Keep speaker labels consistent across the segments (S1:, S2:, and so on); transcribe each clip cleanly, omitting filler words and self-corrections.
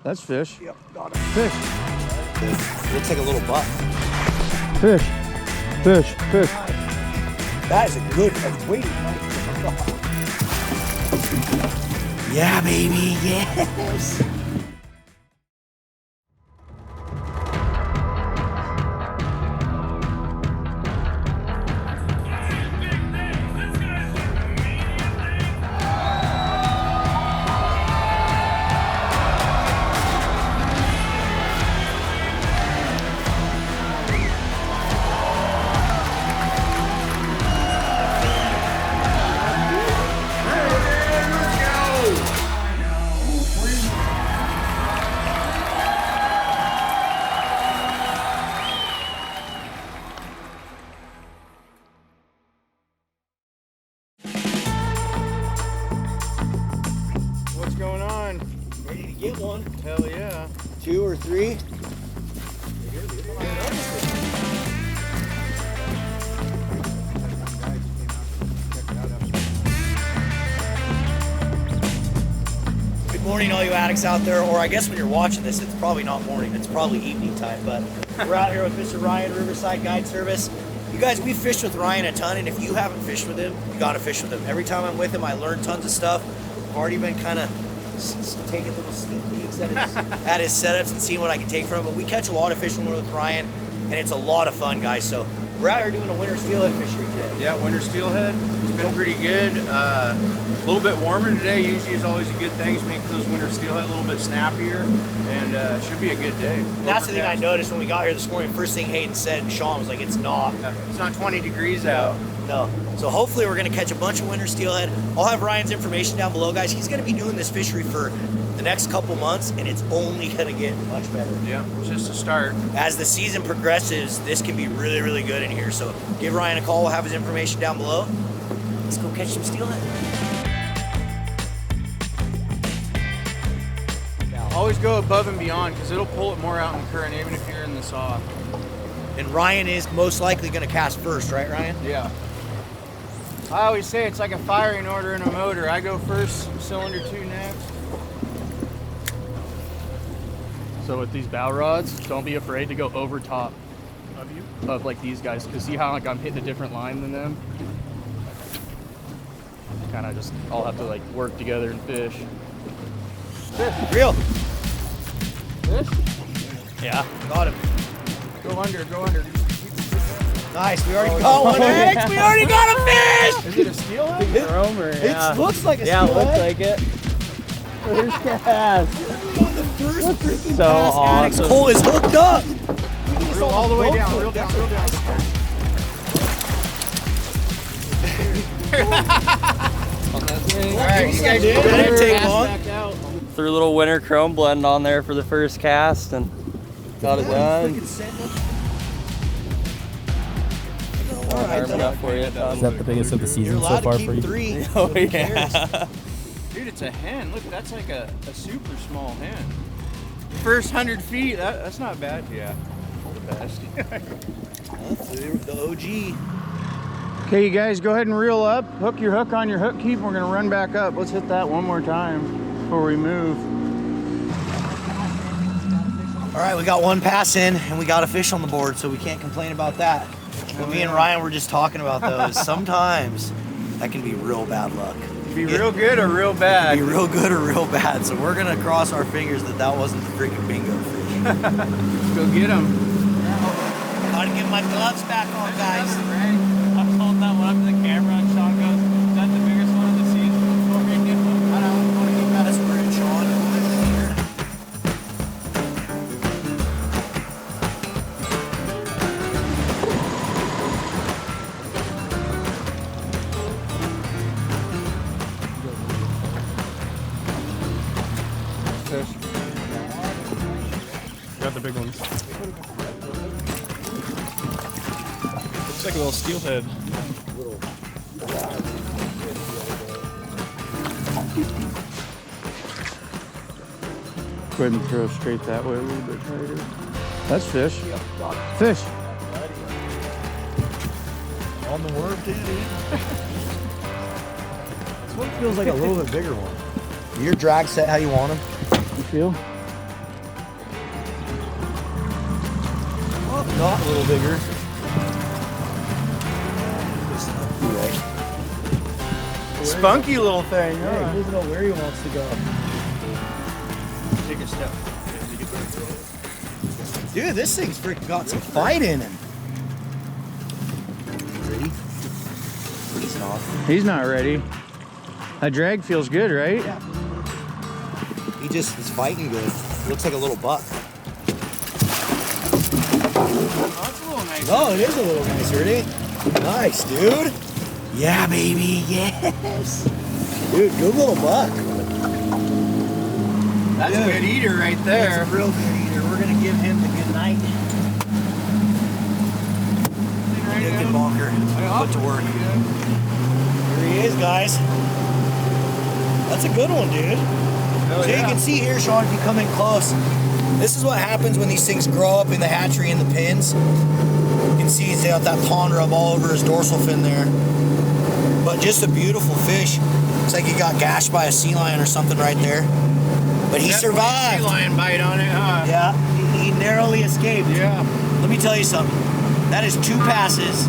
S1: That's fish.
S2: Yep, got it.
S1: Fish.
S2: It looks like a little buck.
S1: Fish. Fish. Fish.
S2: That is a good wait. Yeah, baby. Yes.
S1: What's going on?
S2: Ready to get one?
S1: Hell yeah.
S2: 2 or 3? Good morning, all you addicts out there, or I guess when you're watching this, it's probably not morning, it's probably evening time, but we're out here with Mr. Ryan, Riverside Guide Service. You guys, we fished with Ryan a ton, and if you haven't fished with him, you gotta fish with him. Every time I'm with him, I learn tons of stuff. I've already been kind of taking little sneak peeks at his setups and seeing what I can take from him, but we catch a lot of fish when we're with Ryan, and it's a lot of fun, guys. So we're out here doing a winter steelhead fishery today.
S1: Yeah, winter steelhead. It's been pretty good. A little bit warmer today. Usually is always a good thing. It's making those winter steelhead a little bit snappier, and it should be a good day.
S2: That's the thing I noticed when we got here this morning. First thing Hayden said, and Sean was like, it's not
S1: 20 degrees out.
S2: No. So hopefully we're going to catch a bunch of winter steelhead. I'll have Ryan's information down below, guys. He's going to be doing this fishery for the next couple months, and it's only going to get much better.
S1: Yeah, just a start.
S2: As the season progresses, this can be really, really good in here. So give Ryan a call. We'll have his information down below. Let's go catch some steelhead.
S1: Always go above and beyond, because it'll pull it more out in the current, even if you're in the soft.
S2: And Ryan is most likely going to cast first, right, Ryan?
S1: Yeah. I always say it's like a firing order in a motor. I go first, cylinder 2 next.
S3: So with these bow rods, don't be afraid to go over top of like these guys, because see how like I'm hitting a different line than them? Kind of just all have to like work together and fish.
S2: Fish. Real.
S1: Fish?
S2: Yeah, got him.
S1: Go under, go under.
S2: Nice, we already got one, X. We already got a fish!
S1: Is it a steelhead?
S2: It looks like a steelhead.
S4: Yeah, it looks like it. First cast.
S2: The first freaking
S4: So
S2: cast.
S4: awesome.
S2: Cole is hooked up.
S1: Reel all the way down, reel down, reel down.
S2: Alright, you guys didn't take long.
S4: Threw a little winter chrome blend on there for the first cast and got it done.
S2: Alright,
S4: Enough for you.
S5: Is that the biggest of the
S2: you're
S5: season
S2: allowed
S5: so
S2: to
S5: far
S2: keep
S5: for you?
S2: 3.
S4: Oh
S2: Who cares?
S4: yeah.
S1: Dude, it's a hen. Look, that's like a super small hen. First 100 feet, that's not bad. Yeah, the best.
S2: The OG.
S1: Okay, you guys, go ahead and reel up. Hook your hook on your hook keep. We're gonna run back up. Let's hit that one more time before we move.
S2: Alright, we got one pass in and we got a fish on the board, so we can't complain about that. But me and Ryan were just talking about those. Sometimes that can be real bad luck.
S1: Be real good or real bad?
S2: Be real good or real bad. So we're gonna cross our fingers that that wasn't the freaking bingo fish.
S1: Let's go get them.
S2: Gotta get my gloves back on, guys.
S4: I'm holding that one up to the camera and Sean goes, is that the biggest one of the season before we get one?
S2: I don't want to keep that as we're in, Sean.
S3: Fish. Got the big ones. Looks like a little steelhead. Go ahead and throw straight that way a little bit tighter. That's fish. Fish.
S2: On the worm, dude. This one feels like a little bit bigger one. Your drag set how you want them.
S3: You feel?
S2: Not a little bigger.
S1: Spunky little thing.
S2: Hey, he doesn't know where he wants to go.
S1: Take a step.
S2: Dude, this thing's freaking got some fight in him. Ready? He's not.
S1: He's not ready. That drag feels good, right?
S2: Yeah. He just is fighting good. Looks like a little buck.
S1: Oh, that's a little nice.
S2: Oh, it is a little nicer, isn't it? Nice, dude. Yeah, baby. Yes. Dude, good little buck.
S1: That's a good eater right there.
S2: That's a real good eater. We're going to give him the good night. Good bonker. Put to work. Here he is, guys. That's a good one, dude.
S1: Oh,
S2: So you can see here, Sean, if you come in close, this is what happens when these things grow up in the hatchery in the pins. You can see he's got that pond rub all over his dorsal fin there. But just a beautiful fish. Looks like he got gashed by a sea lion or something right there. But he survived.
S1: Sea lion bite on it, huh?
S2: Yeah, he narrowly escaped.
S1: Yeah.
S2: Let me tell you something. That is 2 passes,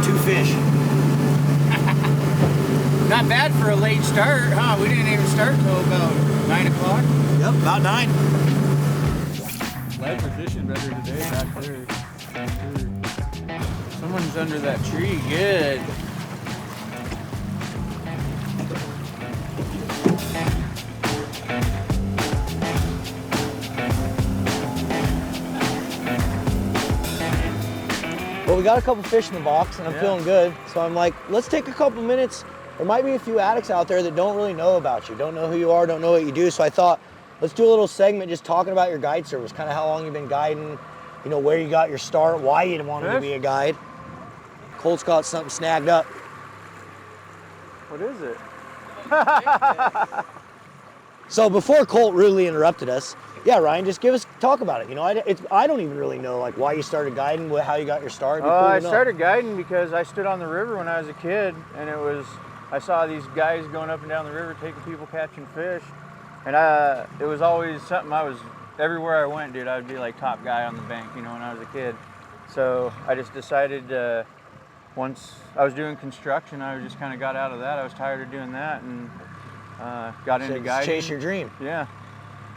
S2: 2 fish.
S1: Not bad for a late start, huh? We didn't even start till about 9 o'clock.
S2: Yep, about 9.
S3: Glad we're fishing better today back there.
S1: Someone's under that tree. Good.
S2: Well, we got a couple fish in the box, and I'm feeling good. So I'm like, let's take a couple minutes. There might be a few addicts out there that don't really know about you, don't know who you are, don't know what you do. So I thought, let's do a little segment just talking about your guide service, kind of how long you've been guiding, you know, where you got your start, why you wanted to be a guide. Colt's got something snagged up.
S3: What is it?
S2: So before Colt really interrupted us, yeah, Ryan, just talk about it. You know, I don't even really know like why you started guiding, how you got your start.
S5: I started guiding because I stood on the river when I was a kid, and I saw these guys going up and down the river taking people catching fish, and it was always something everywhere I went, dude, I would be like top guy on the bank, you know, when I was a kid. So I just decided once I was doing construction, I just kind of got out of that. I was tired of doing that and got into guiding.
S2: Chase your dream.
S5: Yeah.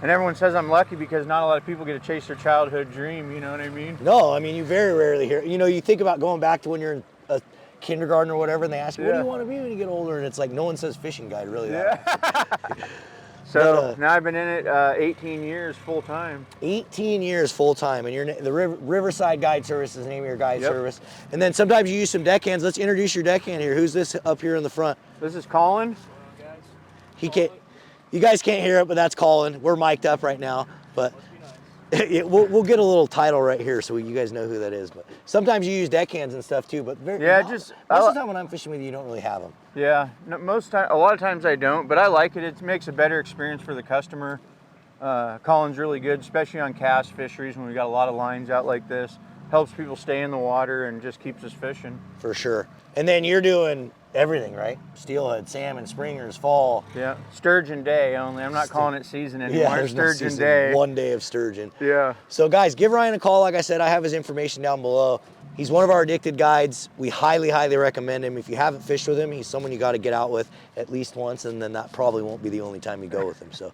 S5: And everyone says I'm lucky because not a lot of people get to chase their childhood dream, you know what I mean?
S2: No, I mean, you very rarely hear, you know, you think about going back to when you're in a kindergarten or whatever, and they ask you, what do you want to be when you get older? And it's like, no one says fishing guide, really.
S5: So now I've been in it 18 years full time.
S2: 18 years full time, and you're the Riverside Guide Service is the name of your guide service. And then sometimes you use some deckhands. Let's introduce your deckhand here. Who's this up here in the front?
S5: This is Colin.
S2: He can't. You guys can't hear it, but that's Colin. We're mic'd up right now, but we'll get a little title right here so you guys know who that is. But sometimes you use deckhands and stuff too. But most of the time when I'm fishing with you, you don't really have them.
S5: Yeah, a lot of times I don't, but I like it. It makes a better experience for the customer. Colin's really good, especially on cast fisheries when we got a lot of lines out like this. Helps people stay in the water and just keeps us fishing.
S2: For sure. And then you're doing everything, right? Steelhead, salmon, springers, fall.
S5: Yeah, sturgeon day only. I'm not calling it season anymore.
S2: Yeah, there's
S5: sturgeon
S2: no season.
S5: day.
S2: 1 day of sturgeon.
S5: Yeah.
S2: So guys, give Ryan a call. Like I said, I have his information down below. He's one of our addicted guides. We highly, highly recommend him. If you haven't fished with him, he's someone you got to get out with at least once, and then that probably won't be the only time you go with him. So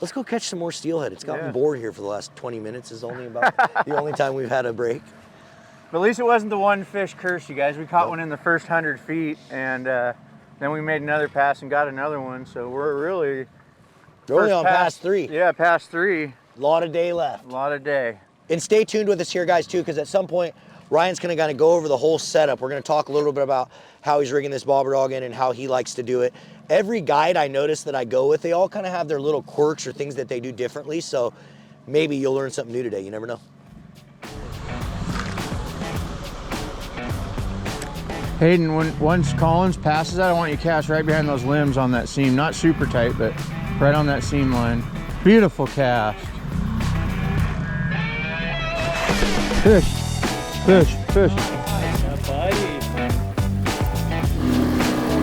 S2: let's go catch some more steelhead. It's gotten bored here for the last 20 minutes. Is only about the only time we've had a break.
S5: But at least it wasn't the one fish curse, you guys. We caught one in the first 100 feet, and then we made another pass and got another one. So we're really
S2: on past 3.
S5: Yeah, past 3.
S2: A lot of day left.
S5: A lot of day.
S2: And stay tuned with us here, guys, too, because at some point, Ryan's going to kind of go over the whole setup. We're going to talk a little bit about how he's rigging this bobber dog in and how he likes to do it. Every guide I notice that I go with, they all kind of have their little quirks or things that they do differently. So maybe you'll learn something new today. You never know.
S5: Hayden, once Collins passes that, I want you to cast right behind those limbs on that seam. Not super tight, but right on that seam line. Beautiful cast. Fish, fish, fish.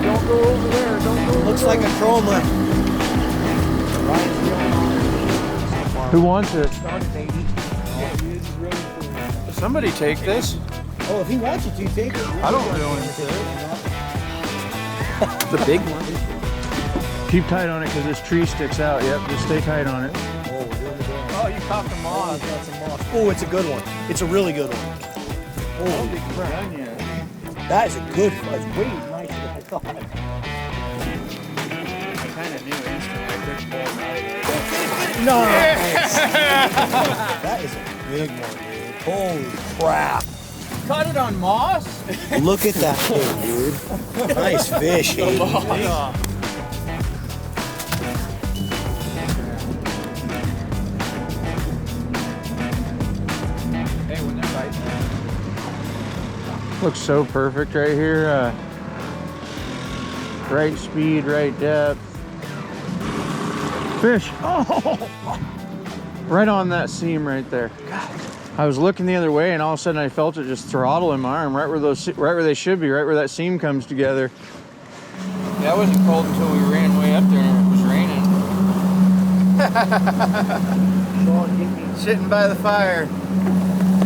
S5: Don't go over there, don't go over
S2: Looks like a chroma.
S5: Who wants it? Somebody take this.
S2: Oh, if he wants you to, take it.
S5: I don't really care. The big one. Keep tight on it because this tree sticks out. Yep, just stay tight on it.
S2: Oh, we're doing the dance.
S5: Oh, you caught the moth.
S2: Oh, got some moss. Oh, it's a good one. It's a really good one.
S5: Holy crap.
S2: That is a good one. It's way nicer than I thought.
S5: I kind of knew instantly. I couldn't pull him out of there.
S2: Nice. That is a big one, dude. Holy crap.
S5: Caught it on moss?
S2: Look at that thing, dude. Nice fish. Hey.
S5: Looks so perfect right here. Right speed, right depth. Fish. Oh! Right on that seam right there. God. I was looking the other way and all of a sudden I felt it just throttle in my arm right where they should be, right where that seam comes together. Yeah, it wasn't cold until we ran way up there and it was raining. Sitting by the fire.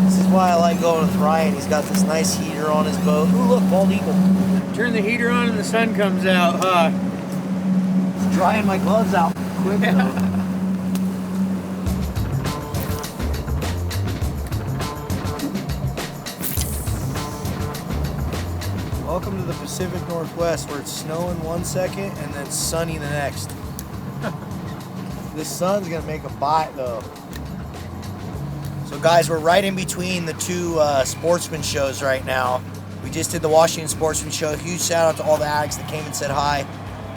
S2: This is why I like going with Ryan. He's got this nice heater on his boat. Ooh, look, bald eagle.
S5: Turn the heater on and the sun comes out, huh?
S2: It's drying my gloves out quick though. Welcome to the Pacific Northwest where it's snowing 1 second and then sunny the next. This sun's gonna make a bite though. So guys, we're right in between the two sportsman shows right now. We just did the Washington Sportsman Show. Huge shout out to all the addicts that came and said hi.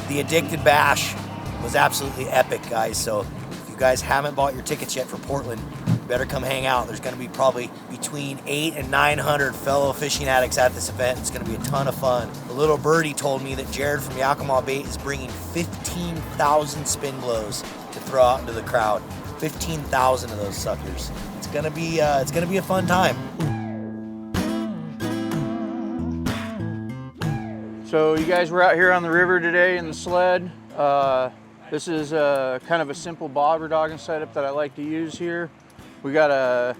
S2: The Addicted Bash was absolutely epic, guys. So if you guys haven't bought your tickets yet for Portland, you better come hang out. There's going to be probably between 800 and 900 fellow fishing addicts at this event. It's going to be a ton of fun. The little birdie told me that Jared from 𝗛𝗛𝗄 Bait is bringing 15,000 spin blows to throw out into the crowd. 15,000 of those suckers. It's gonna be a fun time.
S5: So you guys were out here on the river today in the sled. This is kind of a simple bobber dogging setup that I like to use here. We got a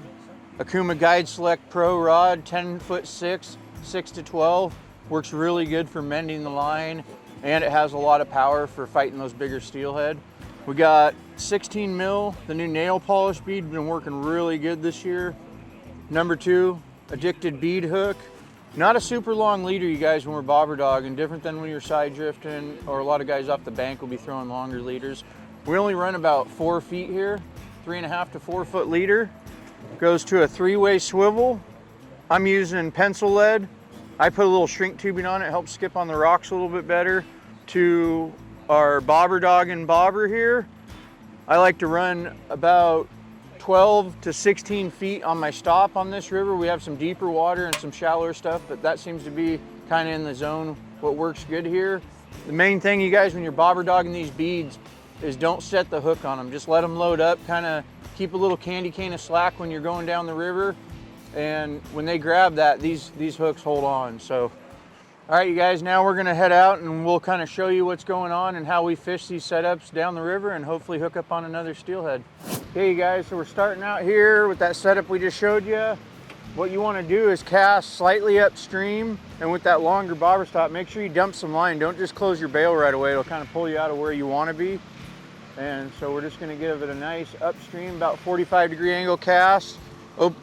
S5: 𝗛𝗄𝗪 Guide Select Pro rod, 10'6", 6 to 12. Works really good for mending the line, and it has a lot of power for fighting those bigger steelhead. We got 16 mil, the new nail polish bead, been working really good this year. Number 2, Addicted bead hook. Not a super long leader, you guys, when we're bobber dogging, different than when you're side drifting, or a lot of guys off the bank will be throwing longer leaders. We only run about 4 feet here, 3.5 to 4 foot leader. Goes to a 3-way swivel. I'm using pencil lead. I put a little shrink tubing on it, helps skip on the rocks a little bit better. To our bobber dogging bobber here, I like to run about 12 to 16 feet on my stop on this river. We have some deeper water and some shallower stuff, but that seems to be kind of in the zone what works good here. The main thing, you guys, when you're bobber dogging these beads is don't set the hook on them. Just let them load up, kind of keep a little candy cane of slack when you're going down the river, and when they grab that, these hooks hold on. So all right, you guys, now we're gonna head out and we'll kind of show you what's going on and how we fish these setups down the river and hopefully hook up on another steelhead. Okay, you guys, so we're starting out here with that setup we just showed you. What you wanna do is cast slightly upstream, and with that longer bobber stop, make sure you dump some line. Don't just close your bail right away. It'll kind of pull you out of where you wanna be. And so we're just gonna give it a nice upstream, about 45-degree angle cast.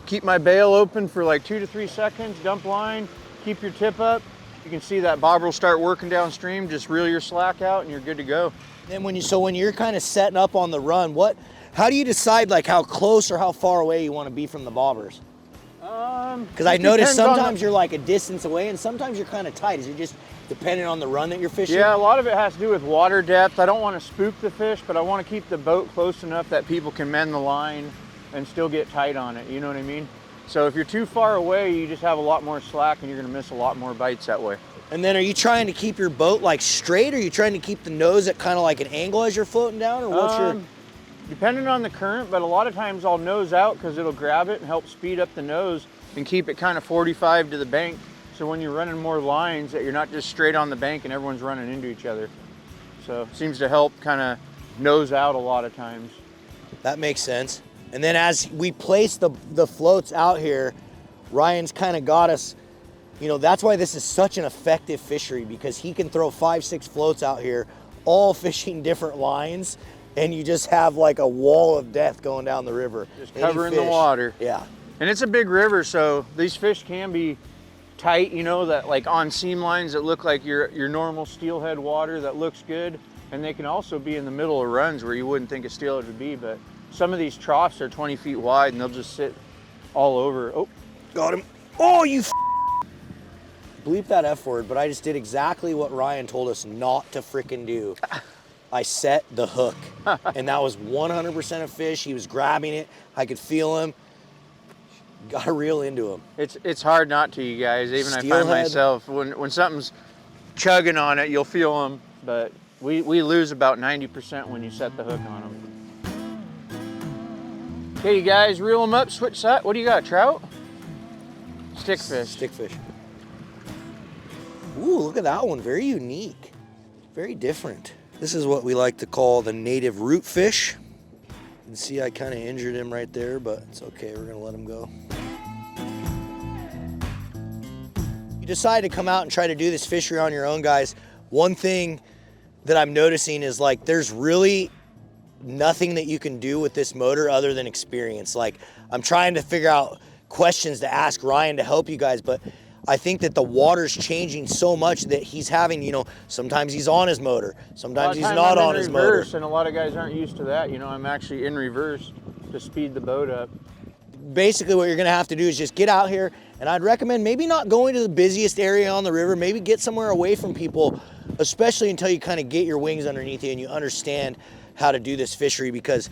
S5: Keep my bail open for like 2 to 3 seconds, dump line, keep your tip up. You can see that bobber will start working downstream. Just reel your slack out and you're good to go.
S2: And when you're kind of setting up on the run, how do you decide like how close or how far away you want to be from the bobbers? Because I noticed sometimes you're like a distance away and sometimes you're kind of tight. Is it just depending on the run that you're fishing?
S5: Yeah, a lot of it has to do with water depth. I don't want to spook the fish, but I want to keep the boat close enough that people can mend the line and still get tight on it. You know what I mean? So if you're too far away, you just have a lot more slack and you're gonna miss a lot more bites that way.
S2: And then are you trying to keep your boat like straight, or are you trying to keep the nose at kind of like an angle as you're floating down, or what's your...
S5: Depending on the current, but a lot of times I'll nose out because it'll grab it and help speed up the nose and keep it kind of 45 to the bank. So when you're running more lines, that you're not just straight on the bank and everyone's running into each other. So it seems to help kind of nose out a lot of times.
S2: That makes sense. And then as we place the floats out here, Ryan's kind of got us, you know, that's why this is such an effective fishery, because he can throw 5-6 floats out here, all fishing different lines, and you just have like a wall of death going down the river.
S5: Just covering the water.
S2: Yeah.
S5: And it's a big river, so these fish can be tight, you know, that like on seam lines that look like your normal steelhead water that looks good. And they can also be in the middle of runs where you wouldn't think a steelhead would be, but some of these troughs are 20 feet wide and they'll just sit all over. Oh,
S2: got him. Oh, you bleep that F word, but I just did exactly what Ryan told us not to frickin' do. I set the hook, and that was 100% a fish. He was grabbing it. I could feel him. Got to reel into him.
S5: It's hard not to, you guys. Even
S2: Steelhead.
S5: I find myself, when something's chugging on it, you'll feel them, but we lose about 90% when you set the hook on them. Okay, you guys, reel them up, switch side. What do you got, trout? Stickfish.
S2: Stickfish. Ooh, look at that one. Very unique. Very different. This is what we like to call the native root fish. You can see I kind of injured him right there, but it's okay. We're going to let him go. You decide to come out and try to do this fishery on your own, guys. One thing that I'm noticing is like there's really nothing that you can do with this motor other than experience. Like I'm trying to figure out questions to ask Ryan to help you guys, but I think that the water's changing so much that he's having, you know, sometimes he's on his motor, sometimes he's not on his motor.
S5: And a lot of guys aren't used to that. You know, I'm actually in reverse to speed the boat up.
S2: Basically what you're gonna have to do is just get out here, and I'd recommend maybe not going to the busiest area on the river, maybe get somewhere away from people, especially until you kind of get your wings underneath you and you understand how to do this fishery, because,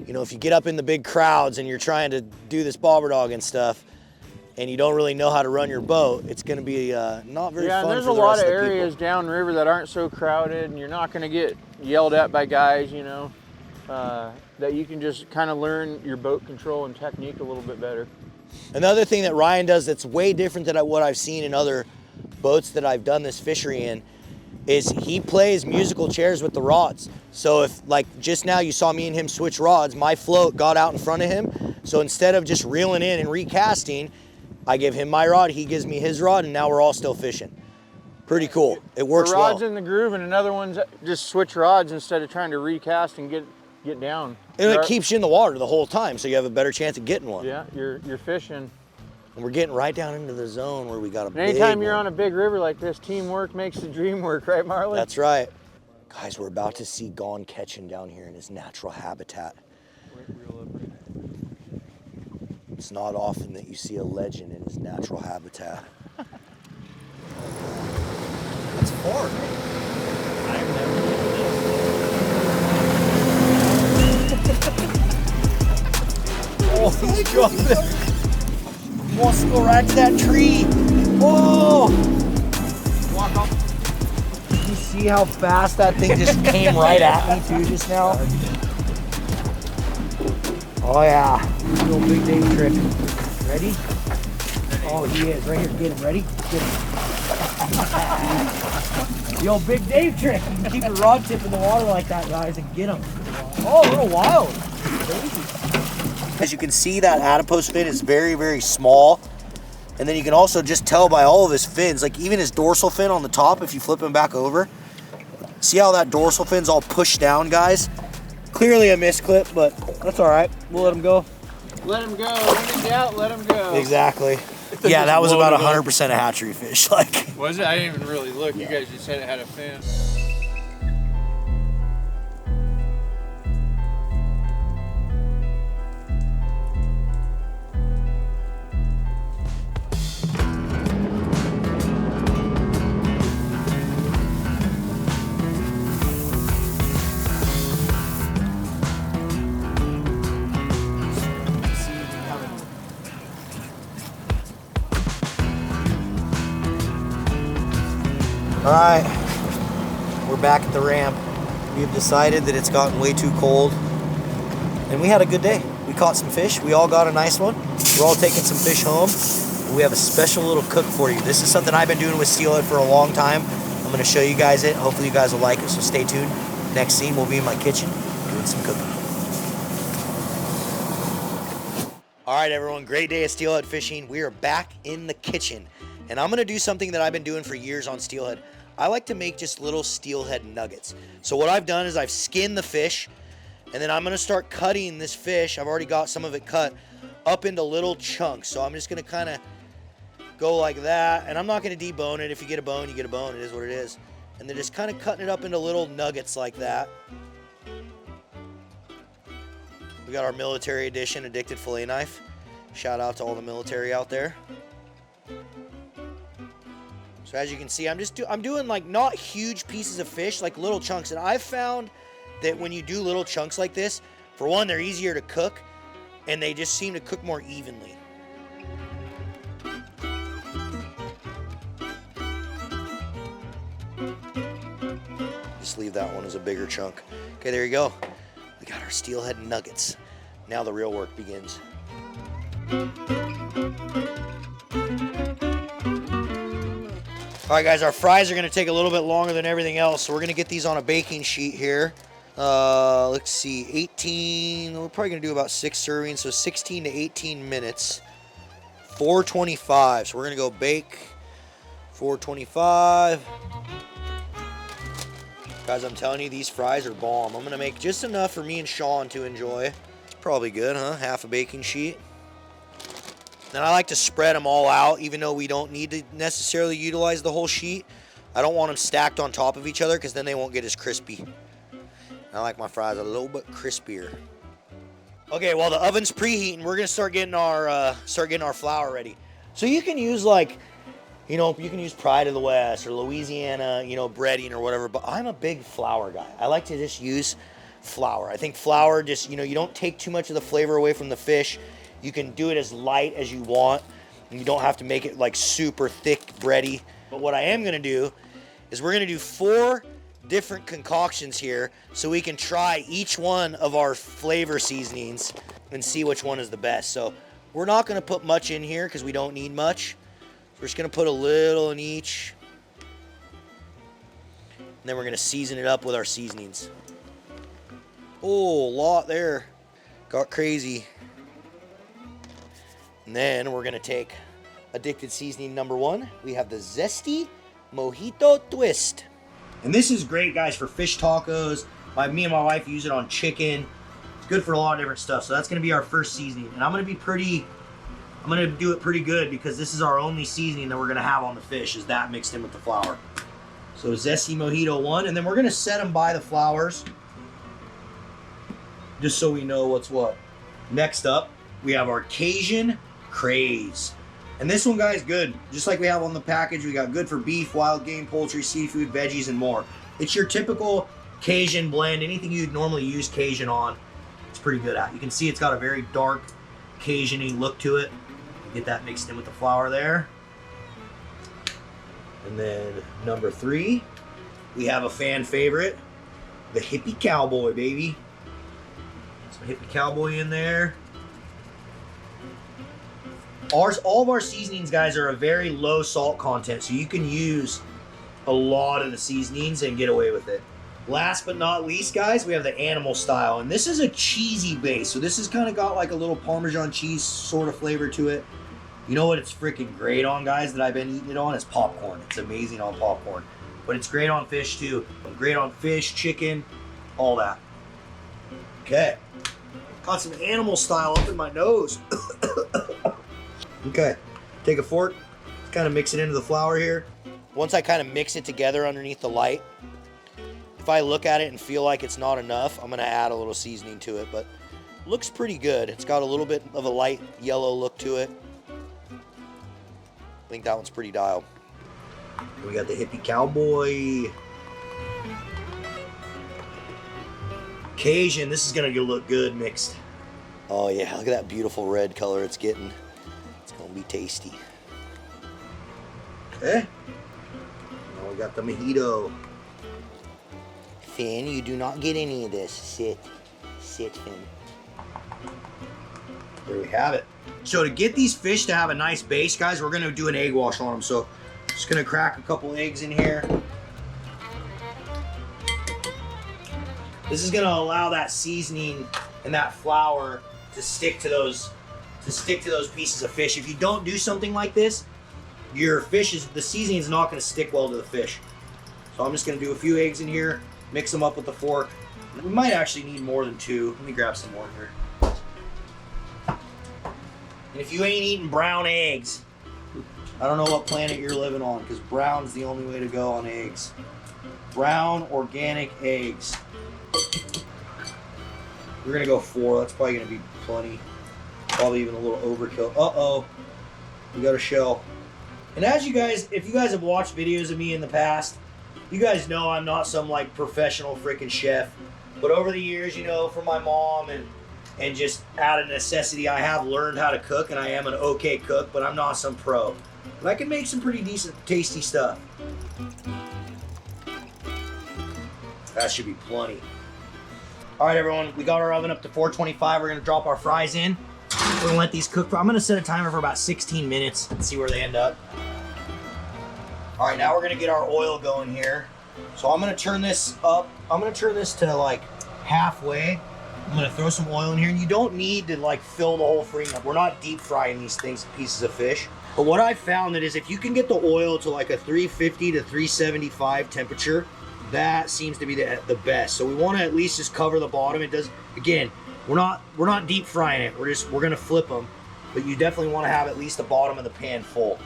S2: you know, if you get up in the big crowds and you're trying to do this bobber dog and stuff, and you don't really know how to run your boat, it's going to be not very fun.
S5: Yeah, and there's
S2: for
S5: a
S2: the
S5: lot
S2: rest
S5: of
S2: of the
S5: areas
S2: people.
S5: downriver that aren't so crowded, and you're not going to get yelled at by guys, you know, that you can just kind of learn your boat control and technique a little bit better.
S2: Another thing that Ryan does that's way different than what I've seen in other boats that I've done this fishery in is he plays musical chairs with the rods. So if, like just now you saw me and him switch rods, my float got out in front of him. So instead of just reeling in and recasting, I give him my rod, he gives me his rod, and now we're all still fishing. Pretty cool. It works well.
S5: The rod's in the groove, and another one's just switch rods instead of trying to recast and get down.
S2: And it keeps you in the water the whole time, so you have a better chance of getting one.
S5: Yeah, you're fishing.
S2: And we're getting right down into the zone where we got a big
S5: Anytime you're
S2: one.
S5: on a big river like this, teamwork makes the dream work, right, Marlon?
S2: That's right. Guys, we're about to see 𝗛𝗘𝗟𝗣 down here in his natural habitat. It's not often that you see a legend in his natural habitat. That's far, man.
S4: I've never been
S2: Oh, he's jumping. He wants to go right to that tree. Oh!
S4: Walk off.
S2: You see how fast that thing just came right at me too just now? Oh yeah, little Big Dave trick. Ready? Oh, he is right here. Get him. Ready? Get him. The old Big Dave trick. You can keep your rod tip in the water like that, guys, and get him. Oh, a little wild. Crazy. As you can see, that adipose fin is very, very small. And then you can also just tell by all of his fins, like even his dorsal fin on the top, if you flip him back over. See how that dorsal fin's all pushed down, guys? Clearly a misclip, but that's all right. We'll let him go.
S5: Let him go. When in doubt, let him go.
S2: Exactly. Yeah, that was about 100% a hatchery fish. Like,
S1: Was it? I didn't even really look. You guys just said it had a fin.
S2: all right, we're back at the ramp. We've decided that it's gotten way too cold, and we had a good day. We caught some fish. We all got a nice one. We're all taking some fish home. We have a special little cook for you. This is something I've been doing with Steelhead for a long time. I'm going to show you guys it. Hopefully you guys will like it, so stay tuned. Next scene, we'll be in my kitchen doing some cooking. All right, everyone, great day of steelhead fishing. We are back in the kitchen, and I'm gonna do something that I've been doing for years on steelhead. I like to make just little steelhead nuggets. So what I've done is I've skinned the fish, and then I'm gonna start cutting this fish. I've already got some of it cut up into little chunks. So I'm just gonna kind of go like that, and I'm not gonna debone it. If you get a bone, you get a bone. It is what it is. And then just kind of cutting it up into little nuggets like that. We got our military edition addicted fillet knife. Shout out to all the military out there. So as you can see, I'm doing like not huge pieces of fish, like little chunks. And I've found that when you do little chunks like this, for one, they're easier to cook, and they just seem to cook more evenly. Just leave that one as a bigger chunk. Okay, there you go. We got our steelhead nuggets. Now the real work begins. All right, guys, our fries are gonna take a little bit longer than everything else, so we're gonna get these on a baking sheet here. Let's see, 18, we're probably gonna do about 6 servings, so 16 to 18 minutes. 425, so we're gonna go bake 425. Guys, I'm telling you, these fries are bomb. I'm gonna make just enough for me and Sean to enjoy. Probably good, huh? Half a baking sheet. Then I like to spread them all out, even though we don't need to necessarily utilize the whole sheet. I don't want them stacked on top of each other because then they won't get as crispy. I like my fries a little bit crispier. Okay, while the oven's preheating, we're gonna start getting our flour ready. So you can use like, you can use Pride of the West or Louisiana, breading or whatever, but I'm a big flour guy. I like to just use flour. I think flour just, you don't take too much of the flavor away from the fish. You can do it as light as you want, and you don't have to make it like super thick bready. But what I am gonna do is we're gonna do 4 different concoctions here so we can try each one of our flavor seasonings and see which one is the best. So we're not gonna put much in here because we don't need much. We're just gonna put a little in each. And then we're gonna season it up with our seasonings. Oh, a lot there. Got crazy. And then we're gonna take addicted seasoning number 1. We have the zesty mojito twist. And this is great, guys, for fish tacos. Me and my wife use it on chicken. It's good for a lot of different stuff. So that's gonna be our first seasoning. And I'm gonna do it pretty good because this is our only seasoning that we're gonna have on the fish, is that mixed in with the flour. So zesty mojito 1, and then we're gonna set them by the flours just so we know what's what. Next up, we have our Cajun Craze. And this one, guys, good. Just like we have on the package, we got good for beef, wild game, poultry, seafood, veggies, and more. It's your typical Cajun blend. Anything you'd normally use Cajun on, it's pretty good at. You can see it's got a very dark Cajun-y look to it. Get that mixed in with the flour there. And then number 3, we have a fan favorite, the Hippie Cowboy, baby. Some Hippie Cowboy in there. All of our seasonings, guys, are a very low salt content, so you can use a lot of the seasonings and get away with it. Last but not least, guys, we have the animal style, and this is a cheesy base, so this has kind of got like a little Parmesan cheese sort of flavor to it. You know what it's freaking great on, guys, that I've been eating it on? It's popcorn. It's amazing on popcorn, but it's great on fish too. Great on fish, chicken, all that. Okay, got some animal style up in my nose. Okay, take a fork, kind of mix it into the flour here. Once I kind of mix it together underneath the light, if I look at it and feel like it's not enough, I'm gonna add a little seasoning to it, but looks pretty good. It's got a little bit of a light yellow look to it. I think that one's pretty dialed. We got the Hippie Cowboy. Cajun, this is gonna look good mixed. Oh yeah, look at that beautiful red color it's getting. Gonna be tasty. Okay. Now we got the mojito. Finn, you do not get any of this. Sit, Finn. There we have it. So to get these fish to have a nice base, guys, we're gonna do an egg wash on them. So just gonna crack a couple eggs in here. This is gonna allow that seasoning and that flour to stick to those to stick to those pieces of fish. If you don't do something like this, your fish the seasoning is not going to stick well to the fish. So I'm just going to do a few eggs in here, mix them up with the fork. We might actually need more than 2. Let me grab some more here. And if you ain't eating brown eggs, I don't know what planet you're living on, because brown's the only way to go on eggs. Brown organic eggs. We're gonna go 4. That's probably gonna be plenty. Probably even a little overkill. Uh-oh. We got a shell. And as you guys, if you guys have watched videos of me in the past, you guys know I'm not some like professional freaking chef. But over the years, you know, from my mom and just out of necessity, I have learned how to cook, and I am an okay cook, but I'm not some pro. But I can make some pretty decent, tasty stuff. That should be plenty. All right, everyone, we got our oven up to 425. We're gonna drop our fries in. We're gonna let these cook I'm gonna set a timer for about 16 minutes and see where they end up. All right, now we're gonna get our oil going here. So I'm gonna turn this up. I'm gonna turn this to like halfway. I'm gonna throw some oil in here, and you don't need to like fill the whole thing up. We're not deep frying these things, pieces of fish. But what I found is if you can get the oil to like a 350 to 375 temperature, that seems to be the best. So we want to at least just cover the bottom. It does, again, we're not deep frying it. We're gonna flip them, but you definitely want to have at least the bottom of the pan full.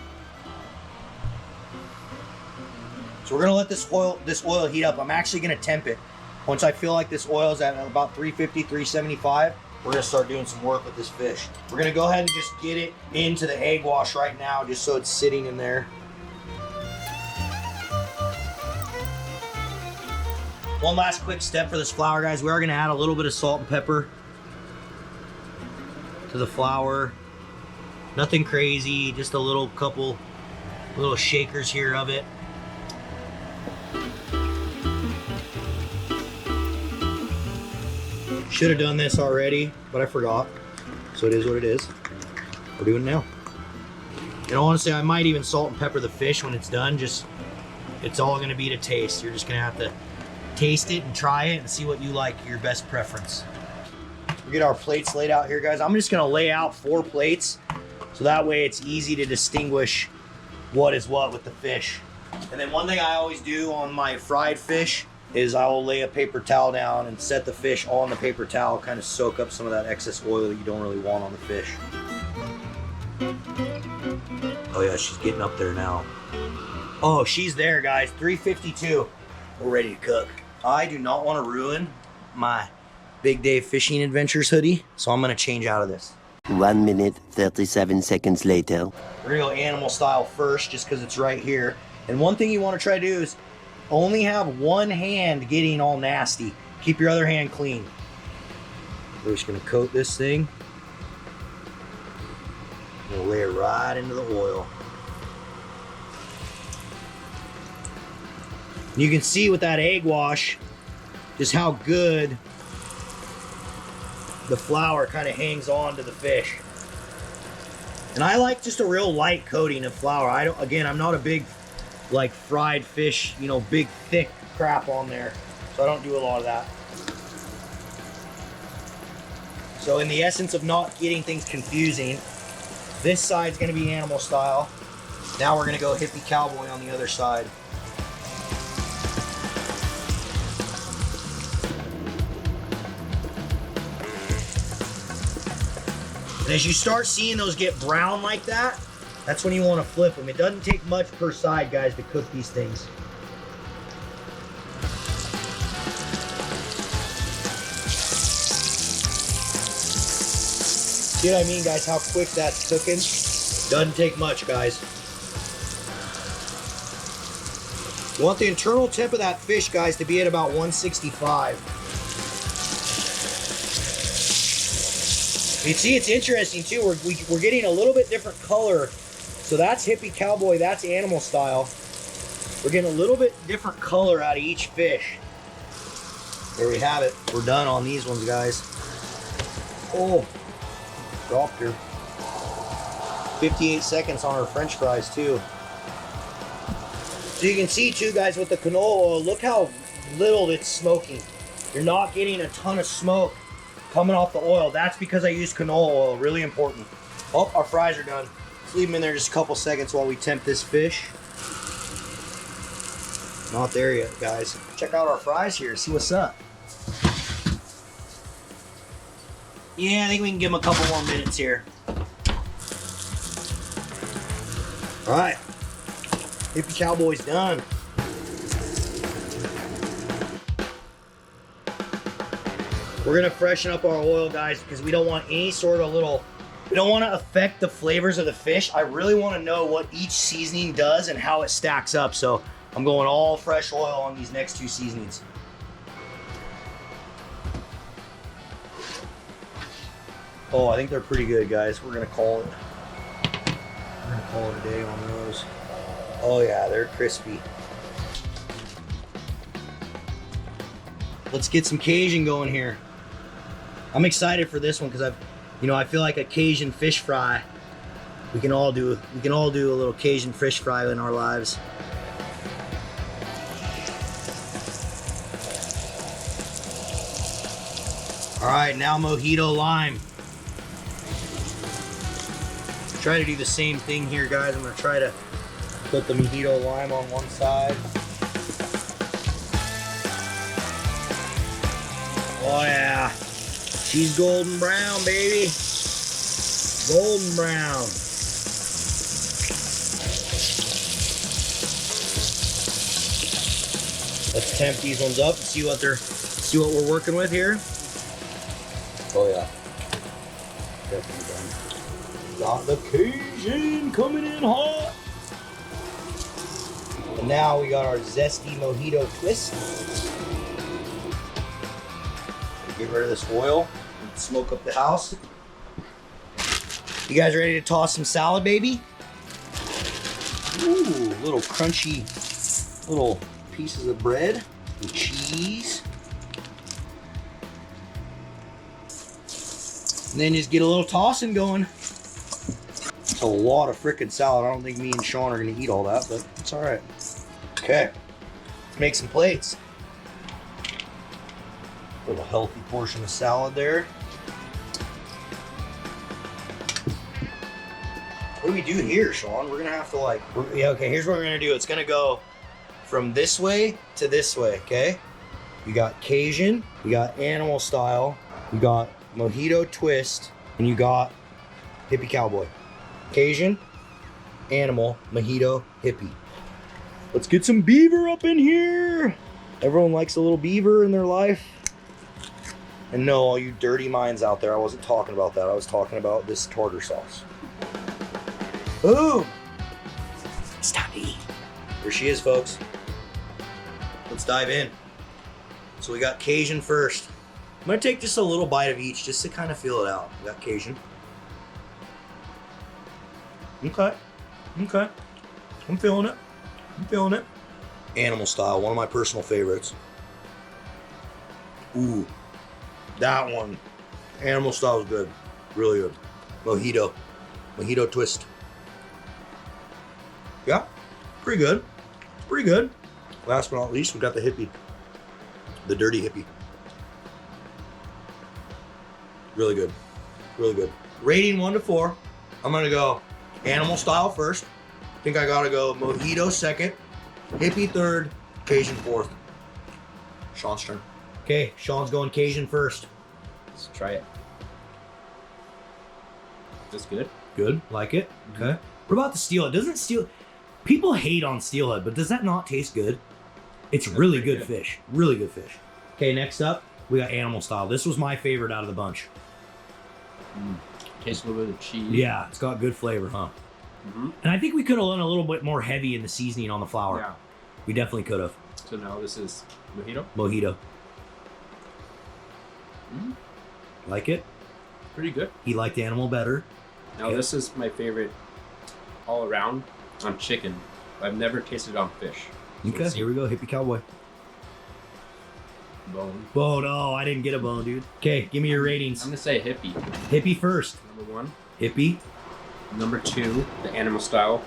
S2: So we're gonna let this oil heat up. I'm actually gonna temp it. Once I feel like this oil is at about 350, 375, we're gonna start doing some work with this fish. We're gonna go ahead and just get it into the egg wash right now, just so it's sitting in there. One last quick step for this flour, guys. We are gonna add a little bit of salt and pepper to the flour. Nothing crazy, just a couple little shakers here of it. Should have done this already, but I forgot. So it is what it is. We're doing it now. And honestly, I might even salt and pepper the fish when it's done. It's all gonna be to taste. You're just gonna have to taste it and try it and see what you like, your best preference. We get our plates laid out here, guys. I'm just gonna lay out 4 plates, so that way it's easy to distinguish what is what with the fish. And then one thing I always do on my fried fish is I will lay a paper towel down and set the fish on the paper towel, kind of soak up some of that excess oil that you don't really want on the fish. Oh yeah, she's getting up there now. Oh, she's there, guys. 352. We're ready to cook. I do not want to ruin my Big Day Fishing Adventures hoodie, so I'm gonna change out of this.
S6: 1 minute, 37 seconds later.
S2: We're gonna go animal style first, just because it's right here. And one thing you want to try to do is only have one hand getting all nasty. Keep your other hand clean. We're just gonna coat this thing. We'll lay it right into the oil. You can see with that egg wash just how good the flour kind of hangs on to the fish. And I like just a real light coating of flour. I'm not a big like fried fish, you know, big thick crap on there. So I don't do a lot of that. So in the essence of not getting things confusing, this side's gonna be animal style. Now we're gonna go hippie cowboy on the other side. And as you start seeing those get brown like that, that's when you want to flip them. It doesn't take much per side, guys, to cook these things. See what I mean, guys? How quick that's cooking? Doesn't take much, guys. You want the internal temp of that fish, guys, to be at about 165. You see, it's interesting too. We're getting a little bit different color. So that's hippie cowboy, that's animal style. We're getting a little bit different color out of each fish. There we have it. We're done on these ones, guys. Oh, dropped her. 58 seconds on our French fries too. So you can see too, guys, with the canola oil, look how little it's smoking. You're not getting a ton of smoke coming off the oil. That's because I use canola oil, really important. Oh, our fries are done. Let's leave them in there just a couple seconds while we temp this fish. Not there yet, guys. Check out our fries here, see what's up. Yeah, I think we can give them a couple more minutes here. All right, Hippie Cowboy's done. We're gonna freshen up our oil, guys, because we don't want any sort of we don't want to affect the flavors of the fish. I really want to know what each seasoning does and how it stacks up. So I'm going all fresh oil on these next 2 seasonings. Oh, I think they're pretty good, guys. We're gonna call it. We're gonna call it a day on those. Oh yeah, they're crispy. Let's get some Cajun going here. I'm excited for this one because I feel like a Cajun fish fry. We can all do a little Cajun fish fry in our lives. All right, now mojito lime. Try to do the same thing here, guys. I'm gonna try to put the mojito lime on one side. Oh yeah, she's golden brown, baby. Golden brown. Let's temp these ones up and see what we're working with here. Oh yeah, definitely done. Got the Cajun coming in hot. And now we got our zesty mojito twist. Get rid of this oil and smoke up the house. You guys ready to toss some salad, baby? Ooh, little crunchy little pieces of bread and cheese. And then just get a little tossing going. It's a lot of frickin' salad. I don't think me and Sean are gonna eat all that, but it's all right. Okay, let's make some plates. A little healthy portion of salad there. What do we do here, Sean? We're gonna have to yeah, okay, here's what we're gonna do. It's gonna go from this way to this way, okay? You got Cajun, you got animal style, you got mojito twist, and you got hippie cowboy. Cajun, animal, mojito, hippie. Let's get some beaver up in here. Everyone likes a little beaver in their life. And no, all you dirty minds out there, I wasn't talking about that. I was talking about this tartar sauce. Boom! Stop eating. There she is, folks. Let's dive in. So we got Cajun first. I'm gonna take just a little bite of each just to kind of feel it out. We got Cajun. Okay. Okay. I'm feeling it. I'm feeling it. Animal style, one of my personal favorites. Ooh. That one. Animal style is good. Really good. Mojito. Mojito twist. Yeah. Pretty good. Pretty good. Last but not least, we got the hippie. The dirty hippie. Really good. Really good. Rating 1 to 4. I'm gonna go animal style first. I think I gotta go mojito second, hippie third, Cajun fourth. Sean's turn. Okay, Sean's going Cajun first.
S4: Let's try it. That's good.
S2: Good, like it. Okay. What about the steelhead? People hate on steelhead, but does that not taste good? It's really good fish. Really good fish. Okay, next up, we got animal style. This was my favorite out of the bunch.
S4: Tastes a little bit of cheese.
S2: Yeah, it's got good flavor, huh? Mm-hmm. And I think we could have went a little bit more heavy in the seasoning on the flour.
S4: Yeah.
S2: We definitely could have.
S4: So now this is mojito?
S2: Mojito. Like it?
S4: Pretty good.
S2: He liked animal better.
S4: Now this is my favorite all around on chicken. I've never tasted it on fish. So
S2: Okay, here we go. Hippie cowboy.
S4: Bone.
S2: Bone. Oh, I didn't get a bone, dude. Okay, give me your ratings.
S4: I'm gonna say hippie.
S2: Hippie first.
S4: Number 1.
S2: Hippie.
S4: Number 2, the animal style.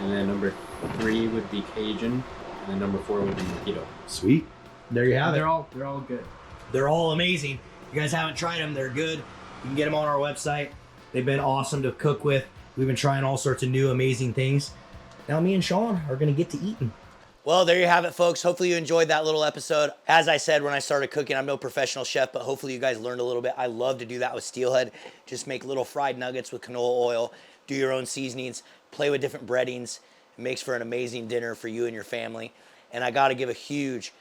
S4: And then number 3 would be Cajun. And then number 4 would be mojito.
S2: Sweet. There you have it.
S4: They're all good.
S2: They're all amazing. If you guys haven't tried them, they're good. You can get them on our website. They've been awesome to cook with. We've been trying all sorts of new amazing things. Now me and Sean are gonna get to eating. Well, there you have it, folks. Hopefully you enjoyed that little episode. As I said when I started cooking, I'm no professional chef, but hopefully you guys learned a little bit. I love to do that with Steelhead. Just make little fried nuggets with canola oil, do your own seasonings, play with different breadings. It makes for an amazing dinner for you and your family. And I gotta give a huge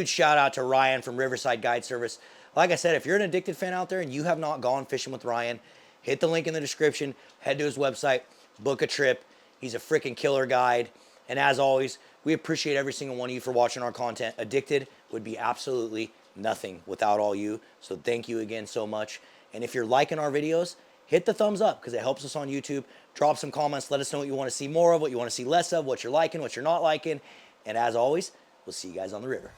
S2: shout out to Ryan from Riverside Guide Service. Like I said, if you're an Addicted fan out there and you have not gone fishing with Ryan, hit the link in the description, head to his website, book a trip. He's a freaking killer guide. And as always, we appreciate every single one of you for watching our content. Addicted would be absolutely nothing without all you. So thank you again so much. And if you're liking our videos, hit the thumbs up because it helps us on YouTube. Drop some comments. Let us know what you want to see more of, what you want to see less of, what you're liking, what you're not liking. And as always, we'll see you guys on the river.